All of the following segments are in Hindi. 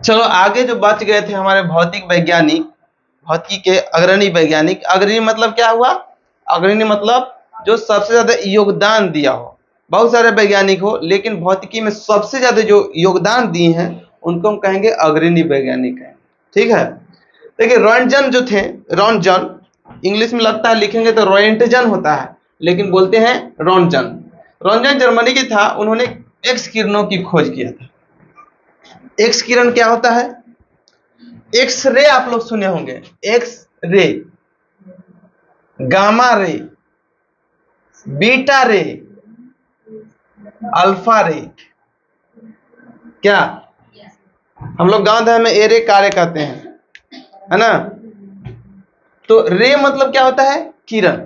चलो आगे जो बच गए थे हमारे भौतिक वैज्ञानिक, भौतिकी के अग्रणी वैज्ञानिक। अग्रणी मतलब क्या हुआ? अग्रणी मतलब जो सबसे ज्यादा योगदान दिया हो। बहुत सारे वैज्ञानिक हो, लेकिन भौतिकी में सबसे ज्यादा जो योगदान दिए हैं उनको हम कहेंगे अग्रणी वैज्ञानिक है। ठीक है। देखिए रॉन्टजन जो थे, रॉन्टजन इंग्लिश में लगता है लिखेंगे तो रोएंटजन होता है, लेकिन बोलते हैं रॉन्टजन। रॉन्टजन जर्मनी की था, उन्होंने एक्स किरणों की खोज किया था। एक्स किरण क्या होता है? एक्स रे आप लोग सुने होंगे, X ray, gamma ray, beta रे, अल्फा रे। क्या हम लोग गांव देहात में ए रे कारे कहते हैं, है ना? तो रे मतलब क्या होता है? किरण।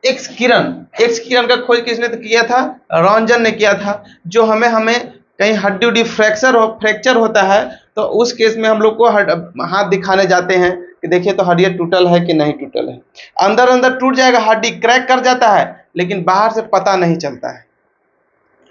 एक्स किरण, एक्स किरण का खोज किसने तो किया था? रॉन्टजन ने किया था। जो हमें कहीं हड्डी उड्डी फ्रैक्चर होता है तो उस केस में हम लोग को हाथ दिखाने जाते हैं कि देखिए तो हड्डी टूटल है कि नहीं टूटल है। अंदर अंदर टूट जाएगा, हड्डी क्रैक कर जाता है, लेकिन बाहर से पता नहीं चलता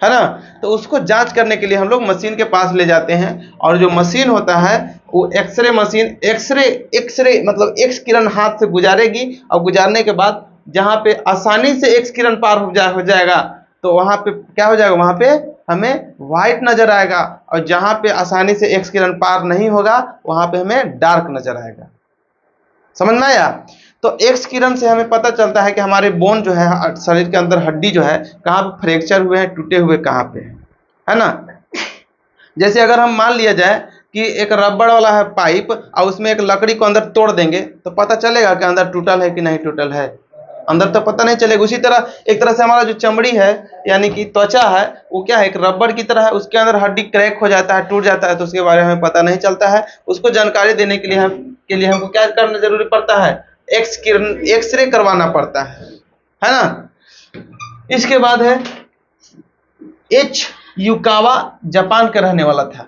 है ना? तो उसको जांच करने के लिए हम लोग मशीन के पास ले जाते हैं, और जो मशीन होता है वो एक्सरे मशीन, एक्सरे मतलब एक्स किरण हाथ से गुजारेगी, और गुजारने के बाद जहां पे आसानी से एक्स किरण पार हो जाएगा तो वहां पे क्या हो जाएगा? वहां पे हमें व्हाइट नजर आएगा, और जहां पे आसानी से एक्स किरण पार नहीं होगा वहां पे हमें डार्क नजर आएगा। समझ में आया? तो एक्स किरण से हमें पता चलता है कि हमारे बोन जो है, शरीर के अंदर हड्डी जो है, कहाँ पे फ्रैक्चर हुए हैं, टूटे हुए कहाँ पे है ना? जैसे अगर हम मान लिया जाए कि एक रबड़ वाला है पाइप, और उसमें एक लकड़ी को अंदर तोड़ देंगे तो पता चलेगा कि अंदर टूटल है कि नहीं टूटल है? अंदर तो पता नहीं चलेगा। उसी तरह एक तरह से हमारा जो चमड़ी है यानी कि त्वचा है, वो क्या है? एक रबड़ की तरह है, उसके अंदर हड्डी क्रैक हो जाता है, टूट जाता है, तो उसके बारे में हमें पता नहीं चलता है। उसको जानकारी देने के लिए हमको क्या करना जरूरी पड़ता है? एक्सरे करवाना पड़ता है ना? इसके बाद है एच युकावा, जापान का रहने वाला था।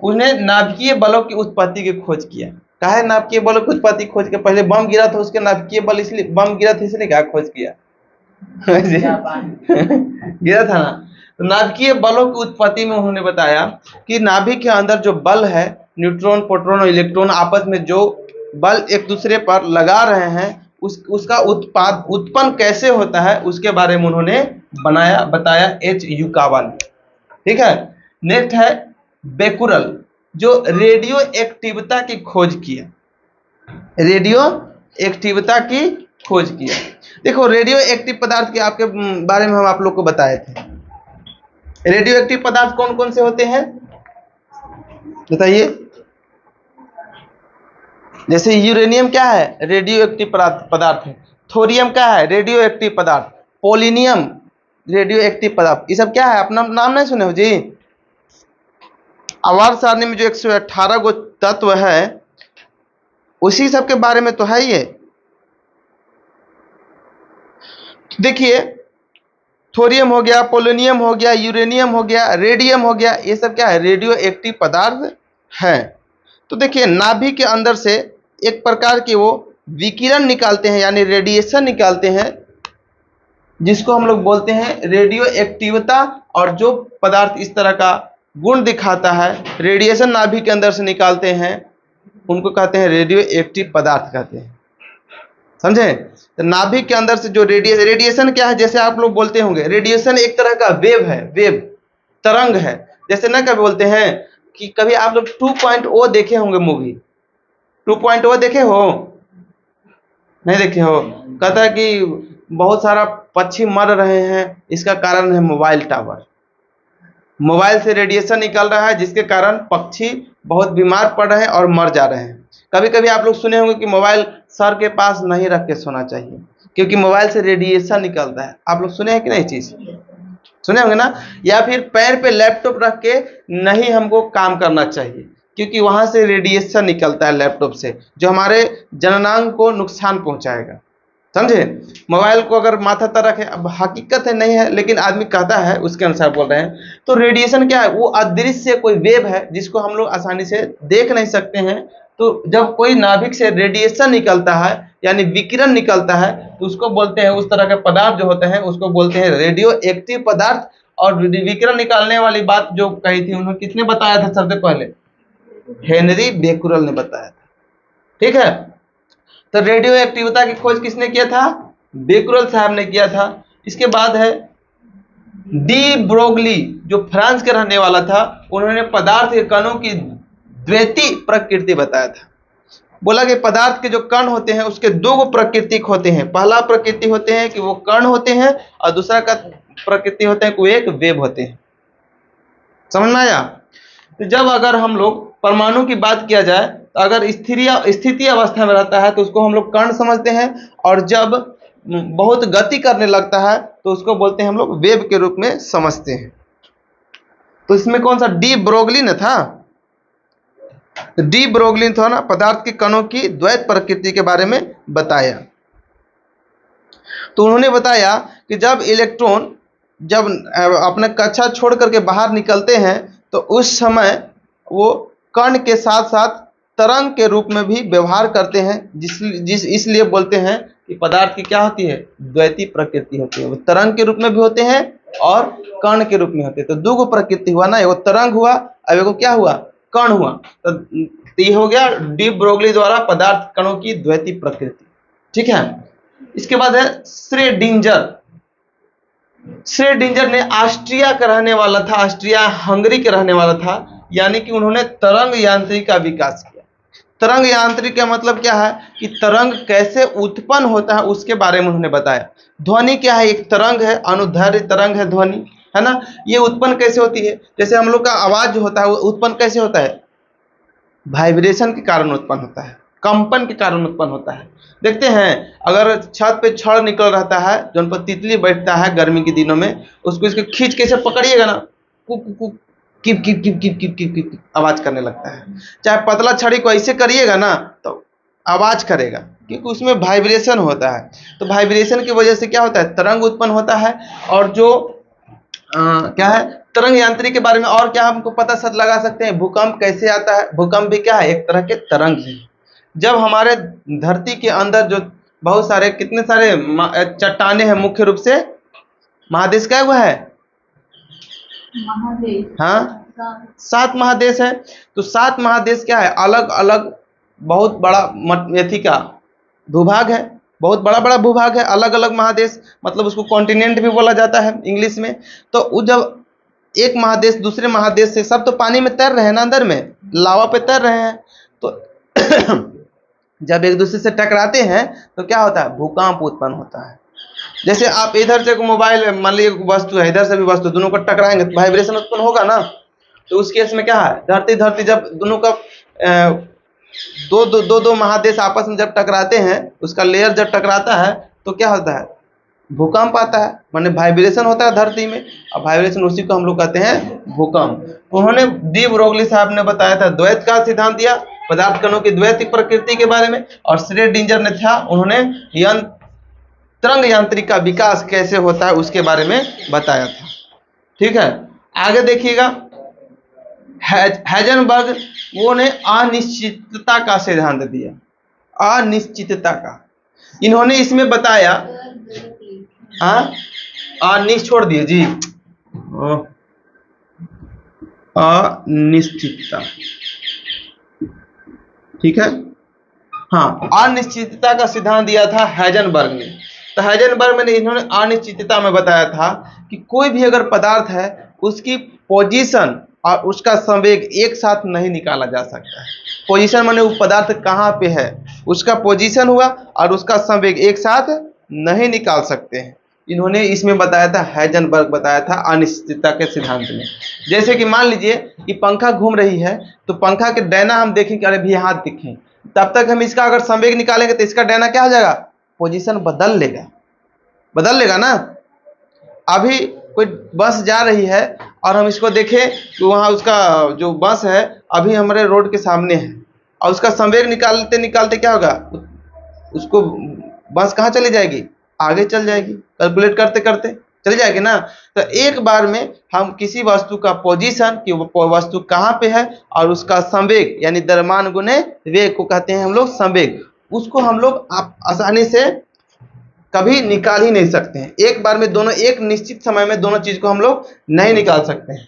उसने नाभिकीय बलों की उत्पत्ति की खोज किया। कहा है नाभिकीय बलों की उत्पत्ति खोज के? पहले बम गिरा था, उसके नाभिकीय बल इसलिए बम गिरा था इसलिए क्या खोज किया? गिरा था ना। तो नाभिकीय बलों की उत्पत्ति में उन्होंने बताया कि नाभिक के अंदर जो बल है, न्यूट्रॉन, प्रोटॉन और इलेक्ट्रॉन आपस में जो बल एक दूसरे पर लगा रहे हैं, उसका उत्पन्न कैसे होता है उसके बारे में उन्होंने बताया एच युकावा ने। ठीक है। नेक्स्ट है बेकुरल, जो रेडियो एक्टिविता की खोज किया। रेडियो एक्टिविता की खोज किया। देखो रेडियो एक्टिव पदार्थ के आपके बारे में हम आप लोग को बताए थे। रेडियो एक्टिव पदार्थ कौन कौन से होते हैं बताइए? जैसे यूरेनियम क्या है? रेडियो एक्टिव पदार्थ है। थोरियम क्या है? रेडियो एक्टिव पदार्थ। पोलिनियम रेडियो एक्टिव पदार्थ। ये सब क्या है? अपना नाम नहीं सुने हो जी? आवर्त सारणी में जो 118 गो तत्व है उसी सब के बारे में तो है ये। देखिए थोरियम हो गया, पोलोनियम हो गया, यूरेनियम हो गया, रेडियम हो गया, ये सब क्या है? रेडियो एक्टिव पदार्थ है। तो देखिए नाभि के अंदर से एक प्रकार के वो विकिरण निकालते हैं, यानी रेडिएशन निकालते हैं, जिसको हम लोग बोलते हैं रेडियो एक्टिविता। और जो पदार्थ इस तरह का गुण दिखाता है, रेडिएशन नाभि के अंदर से निकालते हैं, उनको कहते हैं रेडियो एक्टिव पदार्थ कहते हैं। समझे? तो नाभिक के अंदर से जो रेडिएशन क्या है? जैसे आप लोग बोलते होंगे रेडिएशन एक तरह का वेव है, वेव तरंग है। जैसे ना कभी बोलते हैं कि कभी आप लोग 2.0 देखे होंगे मूवी, 2.0 देखे हो? नहीं देखे हो? कहता है कि बहुत सारा पक्षी मर रहे हैं, इसका कारण है मोबाइल टावर। मोबाइल से रेडिएशन निकल रहा है जिसके कारण पक्षी बहुत बीमार पड़ रहे हैं और मर जा रहे हैं। कभी कभी आप लोग सुने होंगे कि मोबाइल सर के पास नहीं रख के सोना चाहिए, क्योंकि मोबाइल से रेडिएशन निकलता है। आप लोग सुने हैं कि नहीं चीज? सुने होंगे ना? या फिर पैर पे लैपटॉप रख के नहीं हमको काम करना चाहिए, क्योंकि वहां से रेडिएशन निकलता है लैपटॉप से, जो हमारे जननांग को नुकसान पहुंचाएगा। समझे? मोबाइल को अगर माथा तर रखे, अब हकीकत है नहीं है, लेकिन आदमी कहता है उसके अनुसार बोल रहे हैं। तो रेडिएशन क्या है? वो अदृश्य कोई वेव है जिसको हम लोग आसानी से देख नहीं सकते हैं। तो जब कोई नाभिक से रेडिएशन निकलता है यानी विकिरण निकलता है, तो उसको बोलते हैं, उस तरह के पदार्थ जो होते हैं उसको बोलते हैं रेडियो एक्टिव पदार्थ। और विकिरण निकालने वाली बात जो कही थी उन्होंने किसने बताया था सबसे पहले? हेनरी बेकुरल ने बताया था। ठीक है, तो रेडियो एक्टिविटी की खोज किसने किया था? बेकुरल साहब ने किया था। इसके बाद है डी ब्रोगली, जो फ्रांस के रहने वाला था, उन्होंने पदार्थ के कणों की द्वैती प्रकृति बताया था। बोला कि पदार्थ के जो कण होते हैं उसके दो प्रकृतिक होते हैं। पहला प्रकृति होते हैं कि वो कण होते हैं और दूसरा का प्रकृति होते हैं कि वो एक वेव होते हैं। समझ में आया? तो जब अगर हम लोग परमाणु की बात किया जाए तो अगर स्थिति अवस्था में रहता है तो उसको हम लोग कण समझते हैं, और जब बहुत गति करने लगता है तो उसको बोलते हैं हम लोग वेव के रूप में समझते हैं। तो इसमें कौन सा डी ब्रोगली न था? डी ब्रोगली था ना, पदार्थ के कणों की द्वैत प्रकृति के बारे में बताया। तो उन्होंने बताया कि जब इलेक्ट्रॉन जब अपने कक्षा छोड़ करके बाहर निकलते हैं तो उस समय वो कण के साथ साथ तरंग के रूप में भी व्यवहार करते हैं, इसलिए बोलते हैं कि पदार्थ की क्या होती है? द्वैती प्रकृति होती है। वो तरंग के रूप में भी होते हैं और कण के रूप में होते हैं। तो दो प्रकृति हुआ ना, एगो तरंग हुआ और एगो क्या हुआ? कण हुआ। तो ये हो गया डी ब्रोगली द्वारा पदार्थ कणों की द्वैती प्रकृति। ठीक है, इसके बाद है श्रेडिंजर। श्रेडिंजर ने ऑस्ट्रिया का रहने वाला था, ऑस्ट्रिया हंगरी के रहने वाला था, यानी कि उन्होंने तरंग यांत्रिक का विकास किया। तरंग यांत्रिक का मतलब क्या है कि तरंग कैसे उत्पन्न होता है उसके बारे में उन्होंने बताया। ध्वनि क्या है? एक तरंग है, अनुदैर्ध्य तरंग है ध्वनि, है ना। ये उत्पन्न कैसे होती है? जैसे हम लोग का आवाज जो होता है वो उत्पन्न कैसे होता है? वाइब्रेशन के कारण उत्पन्न होता है, कंपन के कारण उत्पन्न होता है। देखते हैं अगर छत पे छड़ निकल रहता है, जो उन पर तितली बैठता है गर्मी के दिनों में, उसको इसके खींच कैसे पकड़िएगा ना, कुक कुक किप किप किप किप किप किप किप आवाज करने लगता है। चाहे पतला छड़ी को ऐसे करिएगा ना तो आवाज करेगा, क्योंकि उसमें वाइब्रेशन होता है। तो वाइब्रेशन की वजह से क्या होता है? तरंग उत्पन्न होता है। और जो क्या है तरंग यांत्रिक के बारे में और क्या हमको पता सच लगा सकते हैं? भूकंप कैसे आता है? भूकंप भी क्या है? एक तरह के तरंग है। जब हमारे धरती के अंदर जो बहुत सारे कितने सारे चट्टाने हैं, मुख्य रूप से महादेश क्या हुआ है? हाँ, 7 महादेश है। तो 7 महादेश क्या है? अलग अलग बहुत बड़ा एथी का भूभाग है, बहुत बड़ा बड़ा भूभाग है, अलग अलग महादेश, मतलब उसको कॉन्टिनेंट भी बोला जाता है इंग्लिश में। तो जब एक महादेश दूसरे महादेश से, सब तो पानी में तैर रहे हैं ना, अंदर में लावा पे तैर रहे हैं, तो जब एक दूसरे से टकराते हैं तो क्या होता है? भूकंप उत्पन्न होता है। जैसे आप इधर से मोबाइल, मान लीजिए वस्तु है, इधर से भी वस्तु, दोनों को टकराएंगे तो वाइब्रेशन उत्पन्न होगा ना। तो उस केस में क्या है? धरती जब दोनों का दो महादेश आपस में जब टकराते हैं, उसका लेयर जब टकराता है तो क्या होता है? भूकंप आता है, माने वाइब्रेशन होता है धरती में, और वाइब्रेशन उसी को हम लोग कहते हैं भूकंप। उन्होंने डी ब्रोगली साहब ने बताया था, द्वैत का सिद्धांत दिया, पदार्थ कणों की द्वैतिक प्रकृति के बारे में। और श्रेडिंजर ने था, उन्होंने तरंग यांत्रिक का विकास कैसे होता है उसके बारे में बताया था। ठीक है, आगे देखिएगा हाइजेनबर्ग, वो ने अनिश्चितता का सिद्धांत दिया, अनिश्चितता का। इन्होंने इसमें बताया छोड़ दिए जी, अनिश्चितता। ठीक है, हाँ, अनिश्चितता का सिद्धांत दिया था हाइजेनबर्ग ने। तो हाइजेनबर्ग ने इन्होंने अनिश्चितता में बताया था कि कोई भी अगर पदार्थ है उसकी पोजीशन और उसका संवेग एक साथ नहीं निकाला जा सकता है। पोजीशन माने वो पदार्थ कहाँ पे है, उसका पोजीशन हुआ और उसका संवेग एक साथ नहीं निकाल सकते हैं। इन्होंने इसमें बताया था, हाइजेनबर्ग बताया था अनिश्चितता के सिद्धांत में। जैसे कि मान लीजिए कि पंखा घूम रही है, तो पंखा के डैना हम देखें कि अरे भी हाथ दिखें, तब तक हम इसका अगर संवेग निकालेंगे तो इसका डैना क्या हो जाएगा? पोजीशन बदल लेगा ना। अभी कोई बस जा रही है और हम इसको देखें तो वहाँ उसका जो बस है अभी हमारे रोड के सामने है, और उसका संवेग निकालते निकालते क्या होगा? उसको बस कहाँ चली जाएगी? आगे चल जाएगी, कैलकुलेट करते करते चली जाएगी ना। तो एक बार में हम किसी वस्तु का पोजीशन कि वो वस्तु कहाँ पे है और उसका संवेग यानी द्रव्यमान गुने वेग को कहते हैं हम लोग संवेग, उसको हम लोग आसानी से कभी निकाल ही नहीं सकते हैं। एक बार में दोनों, एक निश्चित समय में दोनों चीज को हम लोग नहीं निकाल सकते हैं।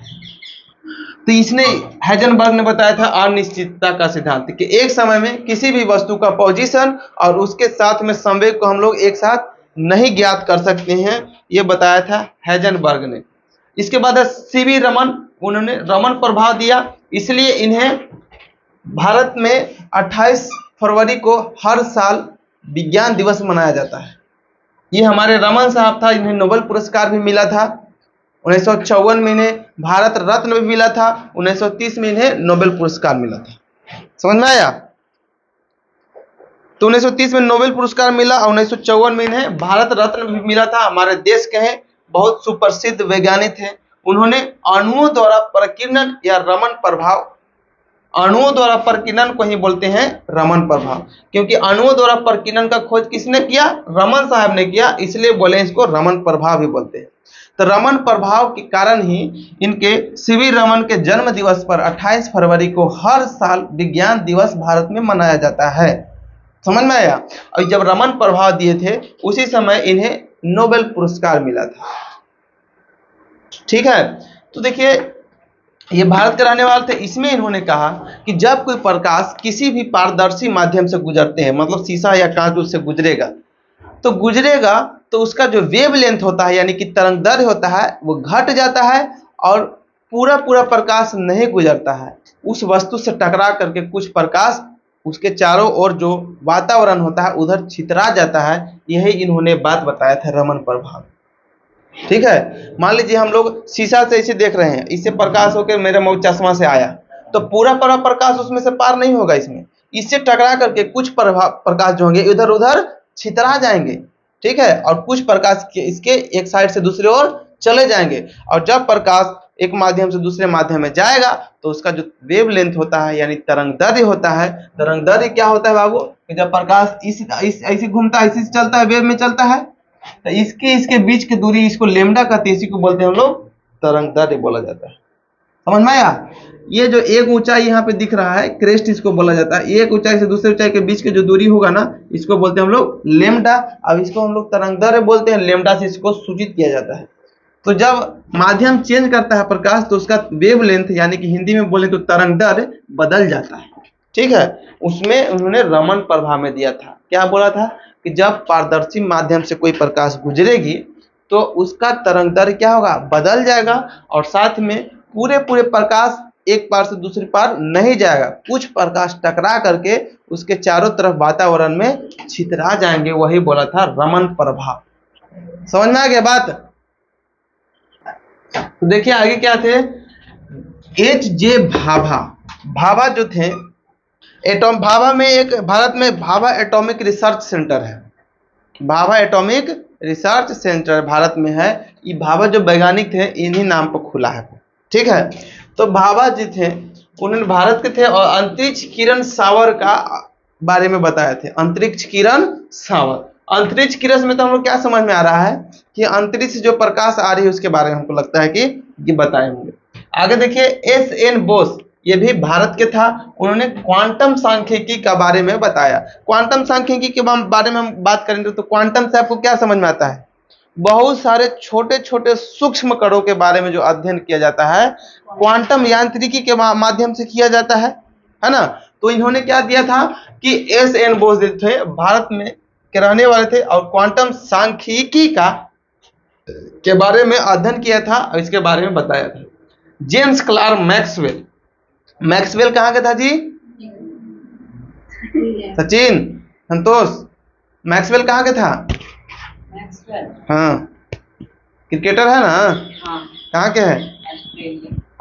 तो इसने हाइजेनबर्ग ने बताया था अनिश्चितता का सिद्धांत कि एक समय में किसी भी वस्तु का पोजीशन और उसके साथ में संवेग को हम लोग एक साथ नहीं ज्ञात कर सकते हैं, ये बताया था हाइजेनबर्ग ने। इसके बाद है सीवी रमन, उन्होंने रमन प्रभाव दिया, इसलिए इन्हें भारत में 28 फरवरी को हर साल विज्ञान दिवस मनाया जाता है। ये हमारे रमन साहब था, इन्हें नोबेल पुरस्कार भी मिला था। 1954 में इन्हें भारत रत्न भी मिला था। 1930 में इन्हें नोबेल पुरस्कार मिला था। समझ में आया? तो 1930 में नोबेल पुरस्कार मिला और 1954 में इन्हें भारत रत्न भी मिला था। हमारे देश के हैं, बहुत सुप्रसिद्ध वैज्ञानिक थे। उन्होंने अणुओं द्वारा प्रकीर्णन या रमन प्रभाव, अणुओं द्वारा प्रकीर्णन को ही बोलते हैं रमन प्रभाव, क्योंकि अणुओं द्वारा प्रकीर्णन का खोज किसने किया? रमन साहब ने किया, इसलिए बोले इसको रमन प्रभाव भी बोलते हैं। तो रमन प्रभाव के कारण ही इनके सीवी रमन के जन्म दिवस पर 28 फरवरी को हर साल विज्ञान दिवस भारत में मनाया जाता है। समझ में आया? और जब रमन प्रभाव दिए थे उसी समय इन्हें नोबेल पुरस्कार मिला था। ठीक है, तो देखिए ये भारत के रहने वाले थे। इसमें इन्होंने कहा कि जब कोई प्रकाश किसी भी पारदर्शी माध्यम से गुजरते हैं, मतलब शीशा या कांच उससे गुजरेगा तो उसका जो वेव लेंथ होता है यानी कि तरंगदैर्घ्य होता है वो घट जाता है और पूरा प्रकाश नहीं गुजरता है। उस वस्तु से टकरा करके कुछ प्रकाश उसके चारों ओर जो वातावरण होता है उधर छितरा जाता है। यही इन्होंने बात बताया था रमन प्रभाव। ठीक है, मान लीजिए हम लोग शीशा से इसे देख रहे हैं, इससे प्रकाश होकर मेरे मुंह चश्मा से आया तो पूरा प्रकाश उसमें से पार नहीं होगा, इससे टकरा करके कुछ प्रकाश जो होंगे इधर उधर छितरा जाएंगे। ठीक है, और कुछ प्रकाश इसके एक साइड से दूसरे ओर चले जाएंगे। और जब प्रकाश एक माध्यम से दूसरे माध्यम में जाएगा तो उसका जो वेव लेंथ होता है यानी तरंगदैर्घ्य होता है, तरंगदैर्घ्य क्या होता है बाबू? कि जब प्रकाश ऐसे घूमता है, ऐसे चलता है, वेव में चलता है, तो इसके बीच की दूरी इसको लेमडा कहते हैं, इसी को बोलते हैं हम लोग तरंगदैर्घ्य बोला जाता है। समझ में आया? ये जो एक ऊंचाई यहाँ पे दिख रहा है क्रेस्ट इसको बोला जाता है। एक ऊंचाई से दूसरे ऊंचाई के बीच के जो दूरी होगा ना इसको बोलते हैं हम लोग लेमडा। अब इसको हम लोग तरंगदैर्घ्य बोलते हैं, लेमडा से इसको सूचित किया जाता है। तो जब माध्यम चेंज करता है प्रकाश तो उसका वेव लेंथ यानी कि हिंदी में बोले तो तरंगदैर्घ्य बदल जाता है। ठीक है, उसमें उन्होंने रमन प्रभाव में दिया था। क्या बोला था? कि जब पारदर्शी माध्यम से कोई प्रकाश गुजरेगी तो उसका तरंगदैर्घ्य क्या होगा? बदल जाएगा और साथ में पूरे प्रकाश एक पार से दूसरी पार नहीं जाएगा, कुछ प्रकाश टकरा करके उसके चारों तरफ वातावरण में छितरा जाएंगे। वही बोला था रमन प्रभाव। समझ में आ गया बात? तो देखिए आगे क्या थे? H.J. भाभा जो थे भाभा में एक भारत में भाभा एटॉमिक रिसर्च सेंटर है। Bhabha atomic research centre Bharat में है। ये भाभा जो वैज्ञानिक थे इन्हीं नाम पर खुला है। ठीक है, तो भाभा जी थे, उन्होंने भारत के थे और अंतरिक्ष किरण सावर का बारे में बताए थे। अंतरिक्ष किरण सावर, अंतरिक्ष किरण में तो हम लोग क्या समझ में आ रहा है कि अंतरिक्ष जो प्रकाश आ रही है उसके बारे में हमको लगता है कि ये बताए होंगे। आगे देखिए S.N. बोस, ये भी भारत के था। उन्होंने क्वांटम सांख्यिकी के बारे में बताया। क्वांटम सांख्यिकी के बारे में हम बात करेंगे तो क्वांटम से आपको क्या समझ में आता है? बहुत सारे छोटे छोटे सूक्ष्म कणों के बारे में जो अध्ययन किया जाता है क्वांटम यांत्रिकी के माध्यम से किया जाता है ना। तो इन्होंने क्या दिया था कि S.N. बोस थे, भारत में के रहने वाले थे और क्वांटम सांख्यिकी के बारे में अध्ययन किया था और इसके बारे में बताया था। जेम्स क्लार्क मैक्सवेल कहाँ का था जी? सचिन, संतोष, मैक्सवेल कहाँ का था? हाँ, क्रिकेटर है ना? कहाँ के है?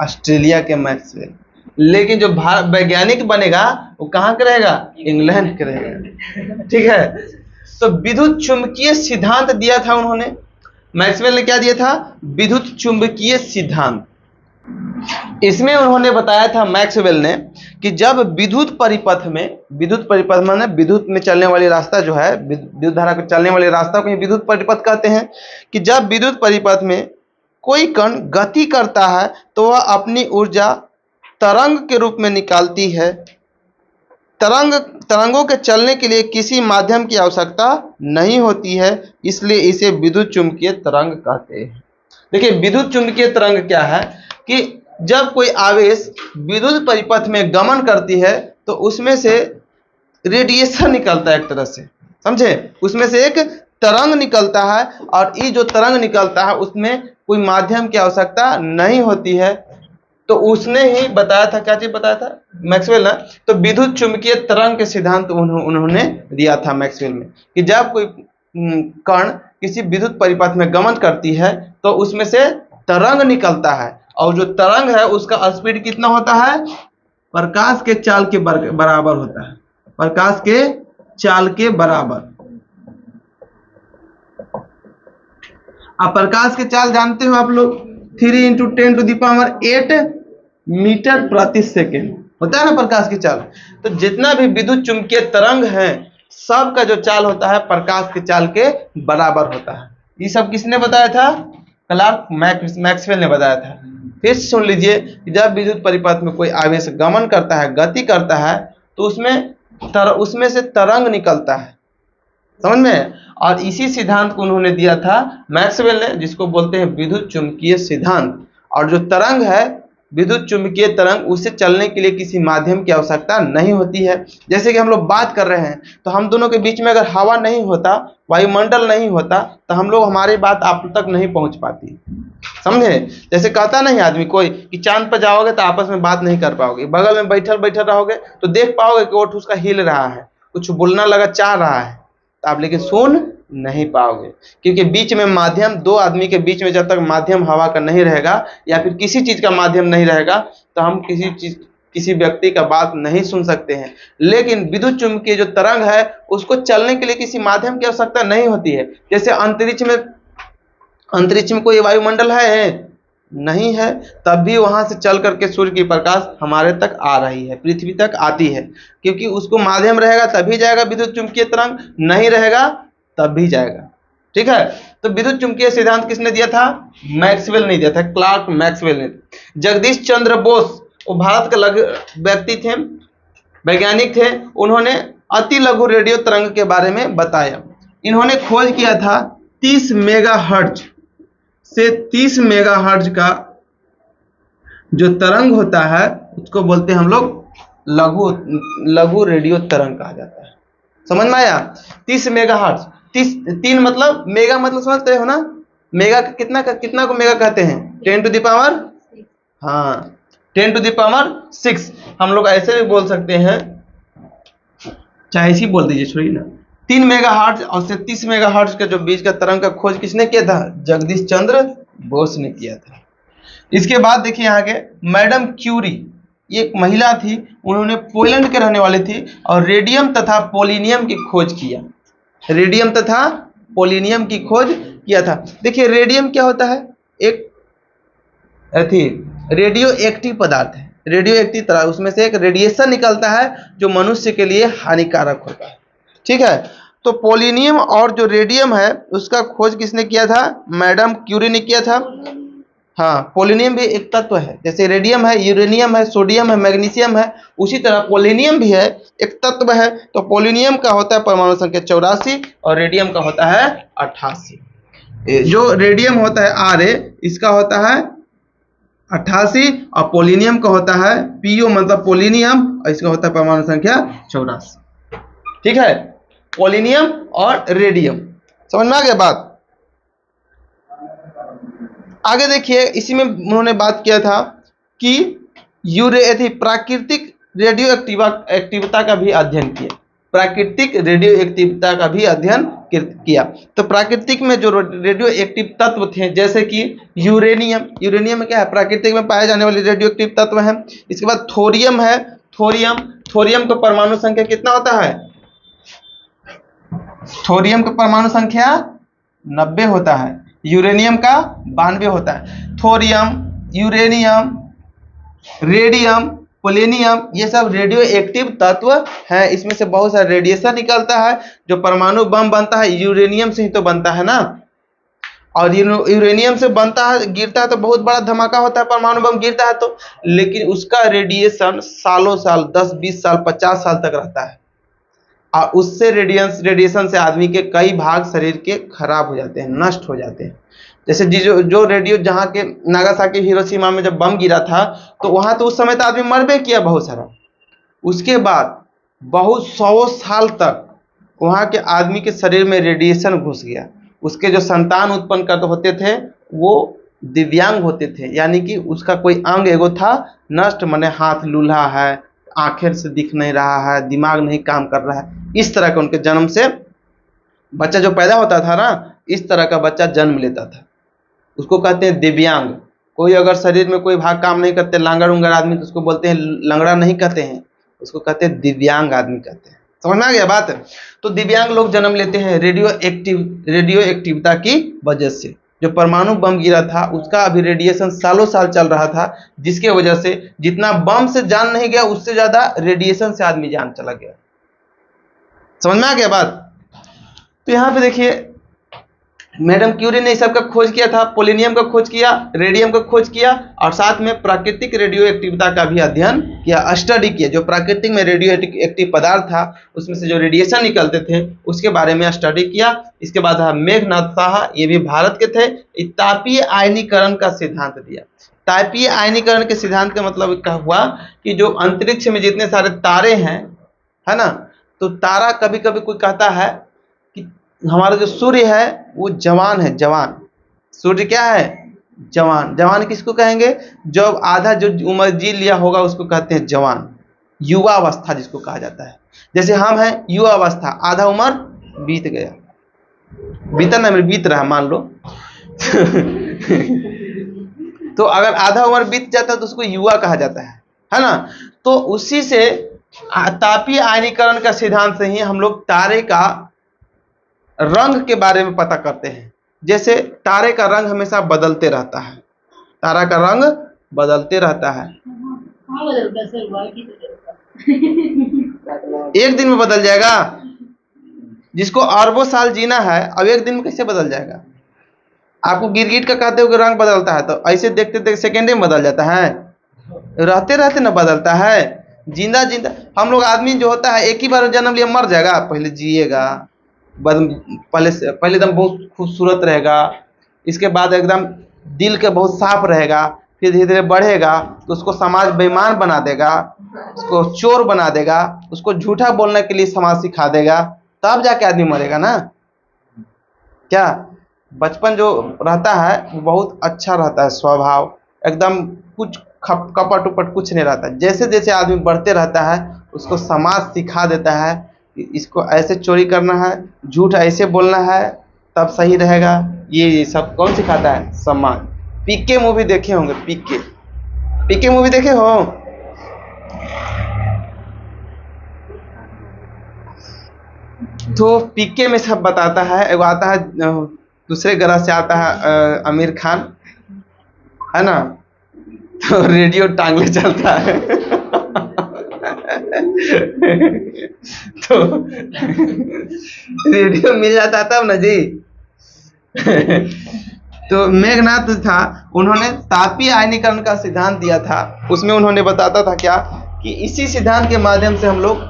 ऑस्ट्रेलिया के मैक्सवेल। लेकिन जो वैज्ञानिक बनेगा वो कहाँ का रहेगा? इंग्लैंड के रहेगा। ठीक है, तो विद्युत चुंबकीय सिद्धांत दिया था उन्होंने। मैक्सवेल ने क्या दिया था? विद्युत चुंबकीय सिद्धांत। इसमें उन्होंने बताया था मैक्सवेल ने कि जब विद्युत परिपथ माने विद्युत में चलने वाली रास्ता जो है, विद्युत धारा को चलने वाले रास्ता को ही विद्युत परिपथ कहते हैं, कि जब विद्युत परिपथ में कोई कण गति करता है तो वह अपनी ऊर्जा तरंग के रूप में निकालती है। तरंगों के चलने के लिए किसी माध्यम की आवश्यकता नहीं होती है, इसलिए इसे विद्युत चुंबकीय तरंग कहते हैं। देखिए विद्युत चुंबकीय तरंग क्या है कि जब कोई आवेश विद्युत परिपथ में गमन करती है तो उसमें से रेडिएशन निकलता है, एक तरह से समझे, उसमें से एक तरंग निकलता है, और ये जो तरंग निकलता है उसमें कोई माध्यम की आवश्यकता नहीं होती है। तो उसने ही बताया था, क्या चीज बताया था मैक्सवेल ने, तो विद्युत चुंबकीय तरंग के सिद्धांत उन्होंने दिया था मैक्सवेल में, कि जब कोई कण किसी विद्युत परिपथ में गमन करती है तो उसमें से तरंग निकलता है, और जो तरंग है उसका स्पीड कितना होता है, प्रकाश के चाल के बराबर होता है, प्रकाश के चाल के बराबर। अब प्रकाश के चाल जानते हो आप लोग, 3 × 10⁸ मीटर प्रति सेकेंड होता है ना प्रकाश की चाल। तो जितना भी विद्युत चुंबकीय तरंग है सबका जो चाल होता है प्रकाश के चाल के बराबर होता है। ये सब किसने बताया था, क्लार्क मैक्सवेल ने बताया था। फिर सुन लीजिए, जब विद्युत परिपथ में कोई आवेश गमन करता है, गति करता है, तो उसमें से तरंग निकलता है, समझ में। और इसी सिद्धांत को उन्होंने दिया था मैक्सवेल ने, जिसको बोलते हैं विद्युत चुंबकीय सिद्धांत। और जो तरंग है विद्युत चुंबकीय तरंग, उसे चलने के लिए किसी माध्यम की आवश्यकता नहीं होती है। जैसे कि हम लोग बात कर रहे हैं, तो हम दोनों के बीच में अगर हवा नहीं होता, वायुमंडल नहीं होता, तो हम लोग हमारी बात आप तक नहीं पहुंच पाती, समझे। जैसे कहता नहीं आदमी कोई कि चांद पर जाओगे तो आपस में बात नहीं कर पाओगे, बगल में बैठल रहोगे तो देख पाओगे कि ओठ उसका हिल रहा है, कुछ बोलना लगा चाह रहा है, तो आप लेकिन सुन नहीं पाओगे, क्योंकि बीच में माध्यम, दो आदमी के बीच में जब तक माध्यम हवा का नहीं रहेगा या फिर किसी चीज का माध्यम नहीं रहेगा, तो हम किसी व्यक्ति का बात नहीं सुन सकते हैं। लेकिन विद्युत चुंबकीय जो तरंग है उसको चलने के लिए किसी माध्यम की आवश्यकता नहीं होती है। जैसे अंतरिक्ष में कोई वायुमंडल है नहीं है, तब भी वहां से चल करके सूर्य की प्रकाश हमारे तक आ रही है, पृथ्वी तक आती है, क्योंकि उसको माध्यम रहेगा तभी जाएगा विद्युत चुंबकीय तरंग, नहीं रहेगा तब भी जाएगा, ठीक है। तो विद्युत चुंबकीय सिद्धांत किसने दिया था, मैक्सवेल ने दिया था, क्लार्क मैक्सवेल ने। जगदीश चंद्र बोस, वो भारत के व्यक्ति थे, वैज्ञानिक थे, उन्होंने अति लघु रेडियो तरंग के बारे में बताया। इन्होंने खोज किया था 30 मेगाहर्ट्ज से 30 मेगाहर्ट्ज का जो तरंग होता है उसको बोलते हैं हम लोग लघु रेडियो तरंग कहा जाता है। समझ में आया, 30 मेगाहर्ट्ज, 3 मतलब मेगा, मतलब समझते हो ना, मेगा कितना को मेगा कहते हैं, 10⁻, हाँ 10⁻⁶। हम लोग ऐसे भी बोल सकते हैं, चाहे इसी बोल दीजिए, छोड़िए ना। 3 मेगाहर्ट्ज और 30 मेगाहर्ट्ज के जो बीच का तरंग का खोज किसने किया था, जगदीश चंद्र बोस ने किया था। इसके बाद देखिए यहाँ के मैडम क्यूरी, ये एक महिला थी, उन्होंने पोलैंड के रहने वाली थी, और रेडियम तथा पोलिनियम की खोज किया, रेडियम तथा पोलिनियम की खोज किया था। देखिए रेडियम क्या होता है, एक रेडियो एक्टिव पदार्थ है, रेडियो एक्टिव तरह, उसमें से एक रेडिएशन निकलता है जो मनुष्य के लिए हानिकारक होता है, ठीक है। तो पोलिनियम और जो रेडियम है उसका खोज किसने किया था, मैडम क्यूरी ने किया था। हाँ, पोलिनियम भी एक तत्व है, जैसे रेडियम है, यूरेनियम है, सोडियम है, मैग्नीशियम है, उसी तरह पोलिनियम भी है, एक तत्व है। तो पोलिनियम का होता है परमाणु संख्या 84 और रेडियम का होता है 88। जो रेडियम होता है Ra, इसका होता है 88, और पोलिनियम का होता है PO मतलब पोलिनियम, और इसका होता है परमाणु संख्या 84, ठीक है। पोलिनियम और रेडियम, समझ में आ गया बात। आगे देखिए, इसी में उन्होंने बात किया था कि प्राकृतिक रेडियो एक्टिविता का भी अध्ययन किया, प्राकृतिक रेडियो एक्टिविता का भी अध्ययन किया। तो प्राकृतिक में जो रेडियो एक्टिव तत्व थे, जैसे कि यूरेनियम, यूरेनियम में क्या है, प्राकृतिक में पाए जाने वाले रेडियो एक्टिव तत्व है। इसके बाद थोरियम है, थोरियम का परमाणु संख्या कितना होता है, थोरियम का परमाणु संख्या 90 होता है, यूरेनियम का 92 होता है। थोरियम, यूरेनियम, रेडियम, पोलिनियम, ये सब रेडियो एक्टिव तत्व हैं। इसमें से बहुत सारा रेडिएशन निकलता है, जो परमाणु बम बनता है यूरेनियम से ही तो बनता है ना, और यूरेनियम से बनता है, गिरता है तो बहुत बड़ा धमाका होता है, परमाणु बम गिरता है तो, लेकिन उसका रेडिएशन सालों साल, 10, 20 साल, 50 साल तक रहता है, और उससे रेडिएशन से आदमी के कई भाग शरीर के खराब हो जाते हैं, नष्ट हो जाते हैं। जैसे जो रेडियो जहाँ के नागासाकी हिरोशिमा में जब बम गिरा था, तो वहां तो उस समय तो आदमी मरबे किया बहुत सारा। उसके बाद बहुत 100 साल तक वहां के आदमी के शरीर में रेडिएशन घुस गया। उसके जो संतान उत्पन्न करते होते थे वो दिव्यांग होते थे, यानी कि उसका कोई अंग एगो था नष्ट, माने हाथ लूल्हा है, आंखें से दिख नहीं रहा है, दिमाग नहीं काम कर रहा है, इस तरह का उनके जन्म से बच्चा जो पैदा होता था ना, इस तरह का बच्चा जन्म लेता था। उसको कहते हैं दिव्यांग। कोई अगर शरीर में कोई भाग काम नहीं करते, लांगड़ उंगड़ आदमी, तो उसको बोलते हैं लंगड़ा नहीं कहते हैं, उसको कहते हैं दिव्यांग आदमी कहते हैं। समझ में आ गया बात? तो दिव्यांग लोग जन्म लेते हैं रेडियो एक्टिविता की वजह से। जो परमाणु बम गिरा था उसका अभी रेडिएशन सालों साल चल रहा था, जिसके वजह से जितना बम से जान नहीं गया उससे ज्यादा रेडिएशन से आदमी जान चला गया। समझ में आ गया बात? तो यहाँ पे देखिए मैडम क्यूरी ने इस सब का खोज किया था, पोलिनियम का खोज किया, रेडियम का खोज किया, और साथ में प्राकृतिक रेडियो एक्टिविता का भी अध्ययन किया, स्टडी किया। जो प्राकृतिक में रेडियो एक्टिव पदार्थ था उसमें से जो रेडिएशन निकलते थे उसके बारे में स्टडी किया। इसके बाद मेघनाथ साहा, ये भी भारत के थे, तापीय आयनीकरण का सिद्धांत दिया। तापीय आयनीकरण के सिद्धांत का मतलब क्या हुआ कि जो अंतरिक्ष में जितने सारे तारे हैं, है ना, तो तारा कभी कभी कोई कहता है कि हमारा जो सूर्य है वो जवान है, जवान। सूर्य क्या है? जवान। जवान किसको कहेंगे? जब आधा जो उम्र जी लिया होगा उसको कहते हैं जवान, युवा अवस्था जिसको कहा जाता है। जैसे हम हैं युवा अवस्था, आधा उम्र बीत गया, बीता ना, बीत रहा मान लो तो अगर आधा उम्र बीत जाता है तो उसको युवा कहा जाता है ना। तो उसी से तापीय आयनीकरण का सिद्धांत से ही हम लोग तारे का रंग के बारे में पता करते हैं। जैसे तारे का रंग हमेशा बदलते रहता है, तारा का रंग बदलते रहता है, एक दिन में बदल जाएगा। जिसको अरबों साल जीना है अब एक दिन में कैसे बदल जाएगा? आपको गिरगिट का कहते हो कि रंग बदलता है, तो ऐसे देखते देखते सेकेंड में बदल जाता है, रहते रहते ना बदलता है। जिंदा जिंदा हम लोग आदमी जो होता है एक ही बार जन्म लिया मर जाएगा, पहले जिएगा, पहले एकदम बहुत खूबसूरत रहेगा, इसके बाद एकदम दिल के बहुत साफ रहेगा, फिर धीरे धीरे बढ़ेगा तो उसको समाज बेईमान बना देगा, उसको चोर बना देगा, उसको झूठा बोलने के लिए समाज सिखा देगा, तब जाके आदमी मरेगा ना। क्या बचपन जो रहता है वो बहुत अच्छा रहता है, स्वभाव एकदम कुछ कपट उपट कुछ नहीं रहता। जैसे जैसे आदमी बढ़ते रहता है उसको समाज सिखा देता है कि इसको ऐसे चोरी करना है, झूठ ऐसे बोलना है, तब सही रहेगा। ये सब कौन सिखाता है? समाज। पीके मूवी देखे होंगे, पीके मूवी देखे हो? तो पीके में सब बताता है। एगो आता है दूसरे ग्रह से आता है आमिर खान, है ना, तो रेडियो टांगले चलता है तो रेडियो मिल जाता तब ना जी तो मेघनाथ था, उन्होंने तापीय आयनीकरण का सिद्धांत दिया था। उसमें उन्होंने बताता था क्या कि इसी सिद्धांत के माध्यम से हम लोग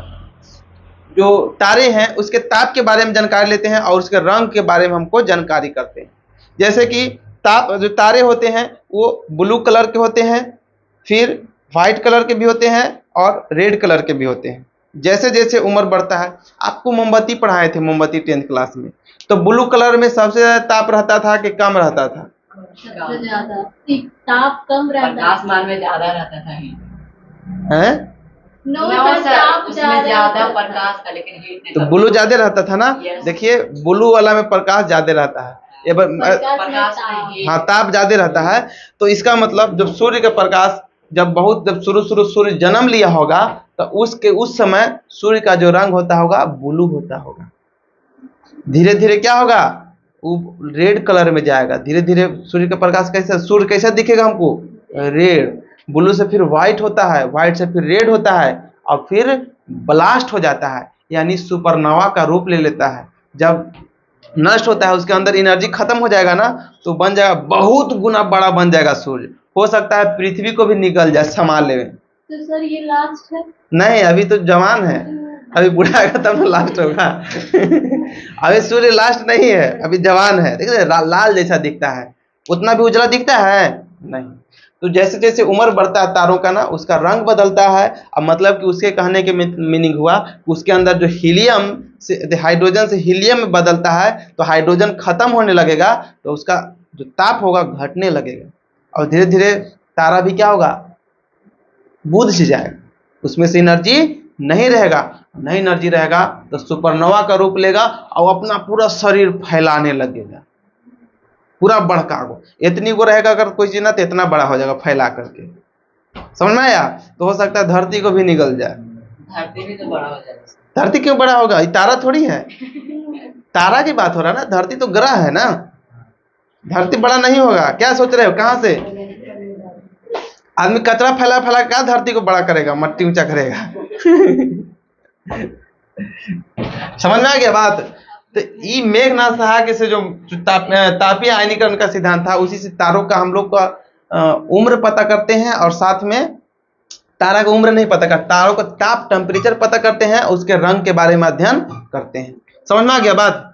जो तारे हैं उसके ताप के बारे में जानकारी लेते हैं और उसके रंग के बारे में हमको जानकारी करते हैं। जैसे कि ताप जो तारे होते हैं वो ब्लू कलर के होते हैं, फिर व्हाइट कलर के भी होते हैं और रेड कलर के भी होते हैं। जैसे जैसे उम्र बढ़ता है, आपको मोमबत्ती पढ़ाए थे, मोमबत्ती 10th क्लास में, तो ब्लू कलर में सबसे ज्यादा ताप रहता था कि कम रहता था? सबसे ज्यादा ताप कम रहता, आसमान में ज्यादा रहता था। हैं? उसमें ज्यादा प्रकाश था लेकिन हीट नहीं, तो ब्लू ज्यादा रहता था ना। देखिए ब्लू वाला में प्रकाश ज्यादा रहता है, ये हाँ ताप ज्यादा रहता है। तो इसका मतलब जब सूर्य का प्रकाश जब शुरू सूर्य जन्म लिया होगा तो उस समय सूर्य का जो रंग होता होगा ब्लू होता होगा। धीरे धीरे क्या होगा? वो रेड कलर में जाएगा। धीरे धीरे सूर्य का प्रकाश सूर्य कैसा दिखेगा हमको? रेड। ब्लू से फिर व्हाइट होता है, व्हाइट से फिर रेड होता है और फिर ब्लास्ट हो जाता है, यानी सुपरनोवा का रूप ले लेता है। जब नष्ट होता है उसके अंदर एनर्जी खत्म हो जाएगा ना, तो बन जाएगा बहुत गुना बड़ा बन जाएगा सूर्य। हो सकता है पृथ्वी को भी निकल जाए, संभाल ले। तो सर ये लास्ट है? नहीं, अभी तो जवान है, अभी बूढ़ा आएगा तब तो लास्ट होगा अभी सूर्य लास्ट नहीं है, अभी जवान है। देखिए लाल जैसा दिखता है, उतना भी उजला दिखता है नहीं। तो जैसे जैसे उम्र बढ़ता है तारों का ना, उसका रंग बदलता है। अब मतलब कि उसके कहने के मीनिंग हुआ उसके अंदर जो हीलियम से, हाइड्रोजन से हीलियम में बदलता है, तो हाइड्रोजन खत्म होने लगेगा, तो उसका जो ताप होगा घटने लगेगा, और धीरे धीरे तारा भी क्या होगा, बुझ जाएगा, उसमें से एनर्जी नहीं रहेगा। नहीं एनर्जी रहेगा तो सुपरनोवा का रूप लेगा और अपना पूरा शरीर फैलाने लगेगा, पूरा बढ़का को। इतनी को रहेगा अगर कोई चीज ना, तो इतना बड़ा हो जाएगा फैला करके। समझ में आया? तो हो सकता है धरती को भी निगल जाए। धरती भी तो बड़ा हो जाएगा। धरती क्यों बड़ा होगा? ये तारा थोड़ी है, तारा की बात हो रहा है ना, धरती तो ग्रह है ना, धरती बड़ा नहीं होगा। क्या सोच रहे हो, कहां से आदमी कचरा फैला फैला क्या धरती को बड़ा करेगा, मट्टी ऊंचा करेगा? समझ में आ गया बात? तो ये मेघनाथ सहा के से जो तापीय आयनीकरण का सिद्धांत था, उसी से तारों का हम लोग का उम्र पता करते हैं, और साथ में तारा का उम्र नहीं पता करते, तारों का ताप टेम्परेचर पता करते हैं, उसके रंग के बारे में अध्ययन करते हैं। समझ में आ गया बात?